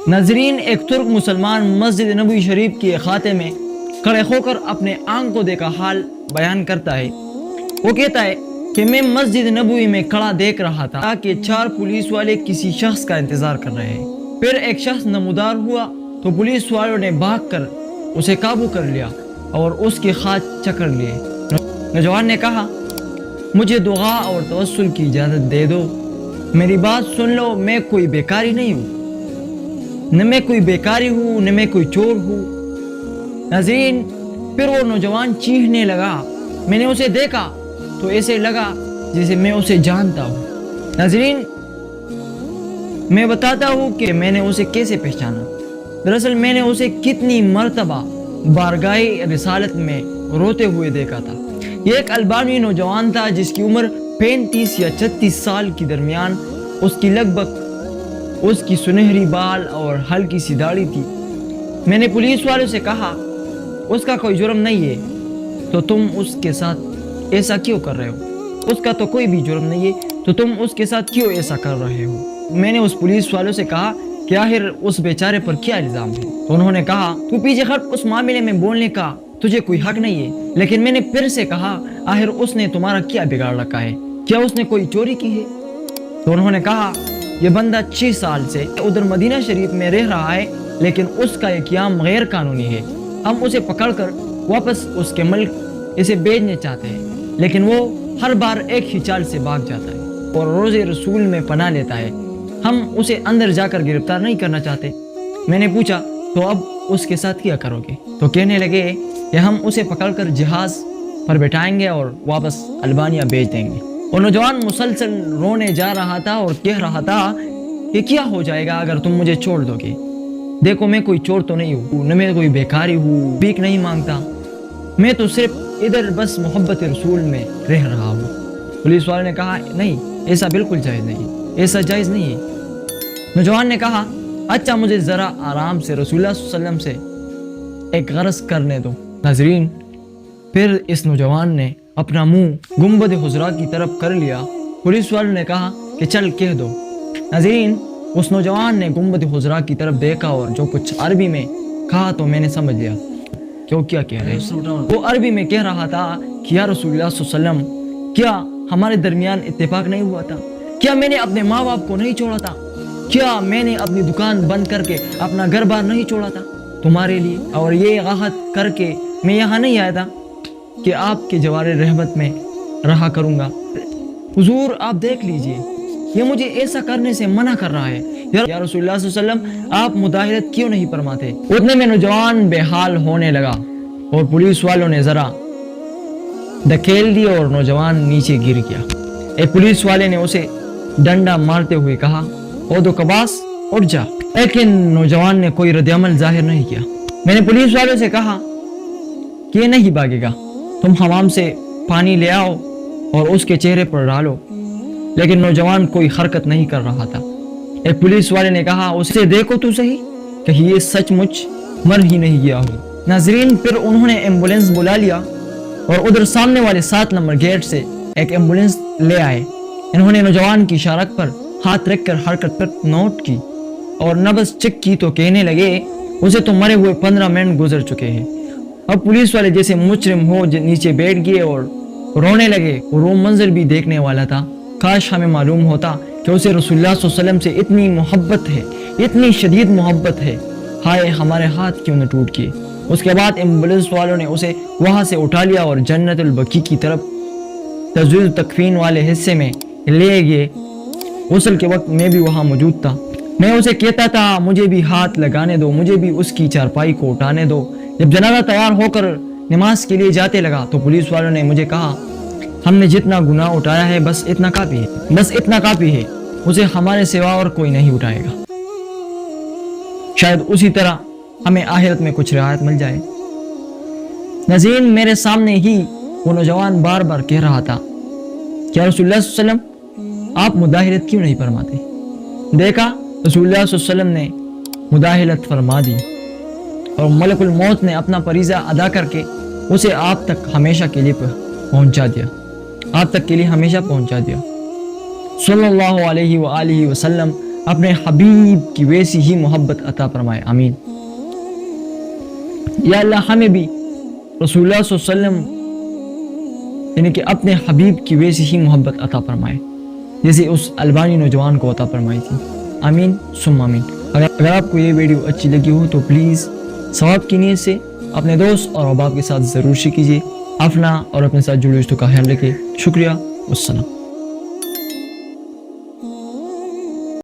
ناظرین، ایک ترک مسلمان مسجد نبوی شریف کے احاطے میں کھڑے ہو کر اپنے آنکھوں دیکھا حال بیان کرتا ہے۔ وہ کہتا ہے کہ میں مسجد نبوی میں کھڑا دیکھ رہا تھا کہ 4 پولیس والے کسی شخص کا انتظار کر رہے ہیں۔ پھر ایک شخص نمودار ہوا تو پولیس والوں نے بھاگ کر اسے قابو کر لیا اور اس کے ہاتھ چکر لیے۔ نوجوان نے کہا، مجھے دعا اور توسل کی اجازت دے دو، میری بات سن لو، میں کوئی بیکاری نہیں ہوں، نہ میں کوئی بیکاری ہوں نہ میں کوئی چور ہوں۔ ناظرین، پھر وہ نوجوان چیخنے لگا۔ میں نے اسے دیکھا تو ایسے لگا جیسے میں اسے جانتا ہوں۔ ناظرین، میں بتاتا ہوں کہ میں نے اسے کیسے پہچانا۔ دراصل میں نے اسے کتنی مرتبہ بارگاہ رسالت میں روتے ہوئے دیکھا تھا۔ یہ ایک البانی نوجوان تھا جس کی عمر 35 یا 36 سال کی درمیان، اس کی لگ بھگ اس کی سنہری بال اور ہلکی سی داڑھی تھی۔ میں نے پولیس والوں سے کہا، اس کا کوئی جرم نہیں ہے تو تم اس کے ساتھ ایسا کیوں کر رہے ہو؟ اس کا تو کوئی بھی جرم نہیں ہے تو تم اس کے ساتھ کیوں ایسا کر رہے ہو؟ میں نے اس پولیس والوں سے کہا کہ آخر اس بیچارے پر کیا الزام ہے؟ تو انہوں نے کہا، تو پیچھے ہٹ، اس معاملے میں بولنے کا تجھے کوئی حق نہیں ہے۔ لیکن میں نے پھر سے کہا، آخر اس نے تمہارا کیا بگاڑ رکھا ہے؟ کیا اس نے کوئی چوری کی ہے؟ تو انہوں نے کہا، یہ بندہ 6 سال سے ادھر مدینہ شریف میں رہ رہا ہے لیکن اس کا یہ قیام غیر قانونی ہے۔ ہم اسے پکڑ کر واپس اس کے ملک اسے بھیجنے چاہتے ہیں، لیکن وہ ہر بار ایک ہی چال سے بھاگ جاتا ہے اور روز رسول میں پناہ لیتا ہے۔ ہم اسے اندر جا کر گرفتار نہیں کرنا چاہتے۔ میں نے پوچھا، تو اب اس کے ساتھ کیا کرو گے؟ تو کہنے لگے کہ ہم اسے پکڑ کر جہاز پر بٹھائیں گے اور واپس البانیہ بھیج دیں گے۔ اور نوجوان مسلسل رونے جا رہا تھا اور کہہ رہا تھا کہ کیا ہو جائے گا اگر تم مجھے چھوڑ دو گے؟ دیکھو، میں کوئی چور تو نہیں ہوں، نہ میں کوئی بیکاری ہوں، بھیک نہیں مانگتا، میں تو صرف ادھر بس محبت رسول میں رہ رہا ہوں۔ پولیس والے نے کہا، نہیں، ایسا بالکل جائز نہیں، ایسا جائز نہیں ہے۔ نوجوان نے کہا، اچھا مجھے ذرا آرام سے رسول اللہ صلی اللہ علیہ وسلم سے ایک غرض کرنے دو۔ ناظرین، پھر اس نوجوان نے اپنا منہ گنبد حضرا کی طرف کر لیا۔ پولیس والوں نے کہا کہ چل کہہ دو۔ ناظرین، اس نوجوان نے گنبد حضرا کی طرف دیکھا اور جو کچھ عربی میں کہا تو میں نے سمجھ لیا کہ وہ کیا کہہ رہے ہیں۔ وہ عربی میں کہہ رہا تھا کہ یا رسول اللہ صلی اللہ علیہ وسلم، کیا ہمارے درمیان اتفاق نہیں ہوا تھا؟ کیا میں نے اپنے ماں باپ کو نہیں چھوڑا تھا؟ کیا میں نے اپنی دکان بند کر کے اپنا گھر بار نہیں چھوڑا تھا تمہارے لیے؟ اور یہ عہد کر کے میں یہاں نہیں آیا تھا کہ آپ کے جوار رحمت میں رہا کروں گا۔ حضور، آپ دیکھ لیجئے، یہ مجھے ایسا کرنے سے منع کر رہا ہے۔ یا رسول اللہ صلی اللہ علیہ وسلم، آپ مداہرت کیوں نہیں فرماتے؟ اتنے میں نوجوان بے حال ہونے لگا اور پولیس والوں نے ذرا دھکیل دی اور نوجوان نیچے گر گیا۔ ایک پولیس والے نے اسے ڈنڈا مارتے ہوئے کہا، او دو کباس، اٹھ جا۔ لیکن نوجوان نے کوئی رد عمل ظاہر نہیں کیا۔ میں نے پولیس والوں سے کہا کہ یہ نہیں بھاگے گا، تم حمام سے پانی لے آؤ اور اس کے چہرے پر ڈالو۔ لیکن نوجوان کوئی حرکت نہیں کر رہا تھا۔ ایک پولیس والے نے کہا، اسے دیکھو تو صحیح، کہیں یہ سچ مچ مر ہی نہیں گیا ہو۔ ناظرین، پھر انہوں نے ایمبولینس بلا لیا اور ادھر سامنے والے 7 نمبر گیٹ سے ایک ایمبولینس لے آئے۔ انہوں نے نوجوان کی شارک پر ہاتھ رکھ کر حرکت پر نوٹ کی اور نبض چیک کی تو کہنے لگے، اسے تو مرے ہوئے 15 منٹ گزر چکے ہیں۔ اب پولیس والے جیسے مجرم ہو نیچے بیٹھ گئے اور رونے لگے۔ اور وہ منظر بھی دیکھنے والا تھا۔ کاش ہمیں معلوم ہوتا کہ اسے رسول اللہ صلی اللہ علیہ وسلم سے اتنی محبت ہے، اتنی شدید محبت ہے، ہائے ہمارے ہاتھ کیوں نہ ٹوٹ گئے۔ اس کے بعد ایمبولینس والوں نے اسے وہاں سے اٹھا لیا اور جنت البقیع کی طرف تجویز تکفین والے حصے میں لے گئے۔ غسل کے وقت میں بھی وہاں موجود تھا۔ میں اسے کہتا تھا، مجھے بھی ہاتھ لگانے دو، مجھے بھی اس کی چارپائی کو اٹھانے دو۔ جب جنازہ تیار ہو کر نماز کے لیے جاتے لگا تو پولیس والوں نے مجھے کہا، ہم نے جتنا گناہ اٹھایا ہے بس اتنا کافی ہے، بس اتنا کافی ہے، اسے ہمارے سوا اور کوئی نہیں اٹھائے گا۔ شاید اسی طرح ہمیں آخرت میں کچھ رعایت مل جائے۔ ناظرین، میرے سامنے ہی وہ نوجوان بار بار کہہ رہا تھا کہ رسول اللہ صلی اللہ علیہ وسلم، آپ مداہرت کیوں نہیں فرماتے؟ دیکھا، رسول اللہ صلی اللہ علیہ وسلم نے مداہرت فرما دی اور ملک الموت نے اپنا فریضہ ادا کر کے اسے آپ تک ہمیشہ کے لیے پہنچا دیا، آپ تک کے لیے ہمیشہ پہنچا دیا۔ صلی اللہ علیہ وآلہ وسلم اپنے حبیب کی ویسی ہی محبت عطا فرمائے، آمین۔ یا اللہ ہمیں بھی رسول اللہ صلی اللہ علیہ وسلم یعنی کہ اپنے حبیب کی ویسی ہی محبت عطا فرمائے جیسے اس البانی نوجوان کو عطا فرمائی تھی، آمین ثم آمین۔ اگر آپ کو یہ ویڈیو اچھی لگی ہو تو پلیز ثواب کی نیت سے اپنے دوست اور احباب کے ساتھ ضرور شیئر کیجیے۔ اپنا اور اپنے ساتھ جڑے رشتوں کا خیال رکھیں۔ شکریہ، والسلام۔